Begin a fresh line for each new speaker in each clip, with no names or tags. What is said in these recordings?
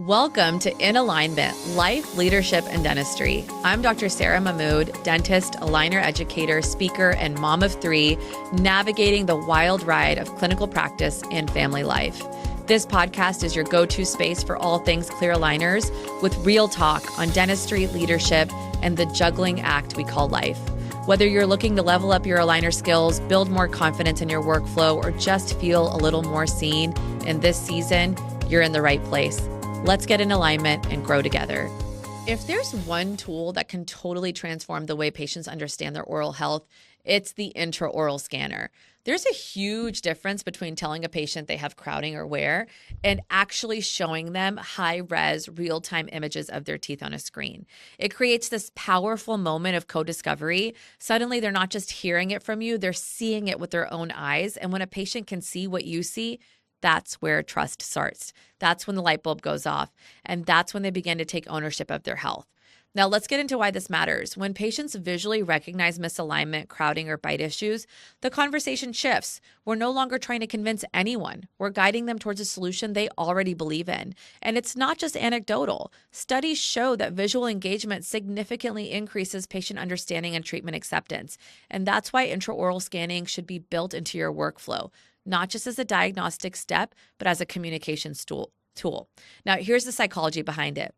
Welcome to In Alignment, Life, Leadership, and Dentistry. I'm Dr. Sarah Mahmood, dentist, aligner educator, speaker, and mom of three, navigating the wild ride of clinical practice and family life. This podcast is your go-to space for all things clear aligners with real talk on dentistry, leadership, and the juggling act we call life. Whether you're looking to level up your aligner skills, build more confidence in your workflow, or just feel a little more seen in this season, you're in the right place. Let's get in alignment and grow together. If there's one tool that can totally transform the way patients understand their oral health, it's the intraoral scanner. There's a huge difference between telling a patient they have crowding or wear and actually showing them high-res, real-time images of their teeth on a screen. It creates this powerful moment of co-discovery. Suddenly, they're not just hearing it from you, they're seeing it with their own eyes. And when a patient can see what you see, that's where trust starts. That's when the light bulb goes off, and that's when they begin to take ownership of their health. Now, let's get into why this matters. When patients visually recognize misalignment, crowding, or bite issues, the conversation shifts. We're no longer trying to convince anyone. We're guiding them towards a solution they already believe in. And it's not just anecdotal. Studies show that visual engagement significantly increases patient understanding and treatment acceptance. And that's why intraoral scanning should be built into your workflow, not just as a diagnostic step, but as a communication tool. Now, here's the psychology behind it.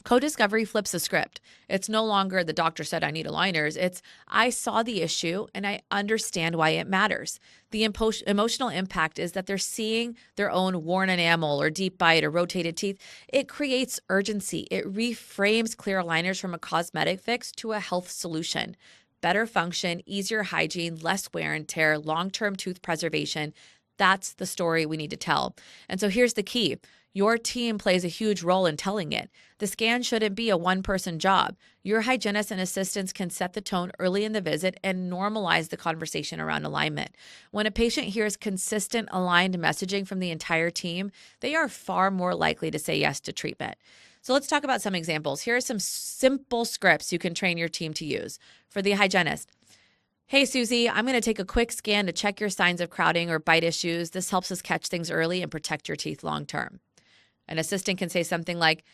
Co-discovery flips the script. It's no longer the doctor said I need aligners. It's I saw the issue and I understand why it matters. The emotional impact is that they're seeing their own worn enamel or deep bite or rotated teeth. It creates urgency. It reframes clear aligners from a cosmetic fix to a health solution. Better function, easier hygiene, less wear and tear, long-term tooth preservation. That's the story we need to tell. And so here's the key. Your team plays a huge role in telling it. The scan shouldn't be a one-person job. Your hygienist and assistants can set the tone early in the visit and normalize the conversation around alignment. When a patient hears consistent, aligned messaging from the entire team, they are far more likely to say yes to treatment. So let's talk about some examples. Here are some simple scripts you can train your team to use. For the hygienist, hey, Susie, I'm going to take a quick scan to check your signs of crowding or bite issues. This helps us catch things early and protect your teeth long term. An assistant can say something like,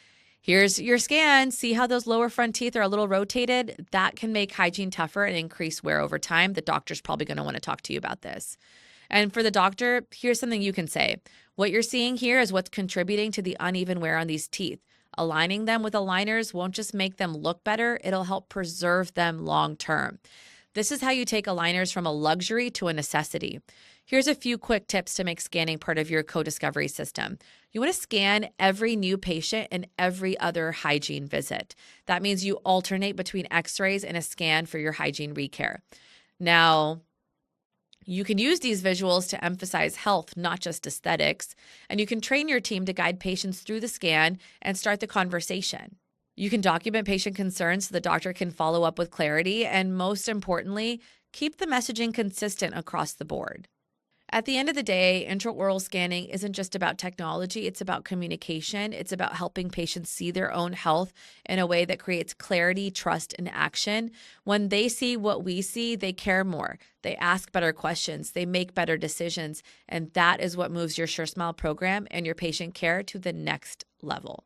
here's your scan. See how those lower front teeth are a little rotated? That can make hygiene tougher and increase wear over time. The doctor's probably going to want to talk to you about this. And for the doctor, here's something you can say. What you're seeing here is what's contributing to the uneven wear on these teeth. Aligning them with aligners won't just make them look better, it'll help preserve them long term. This is how you take aligners from a luxury to a necessity. Here's a few quick tips to make scanning part of your co-discovery system. You want to scan every new patient and every other hygiene visit. That means you alternate between x-rays and a scan for your hygiene recare. Now, you can use these visuals to emphasize health, not just aesthetics, and you can train your team to guide patients through the scan and start the conversation. You can document patient concerns so the doctor can follow up with clarity, and most importantly, keep the messaging consistent across the board. At the end of the day, intraoral scanning isn't just about technology, it's about communication. It's about helping patients see their own health in a way that creates clarity, trust, and action. When they see what we see, they care more. They ask better questions, they make better decisions, and that is what moves your Sure Smile program and your patient care to the next level.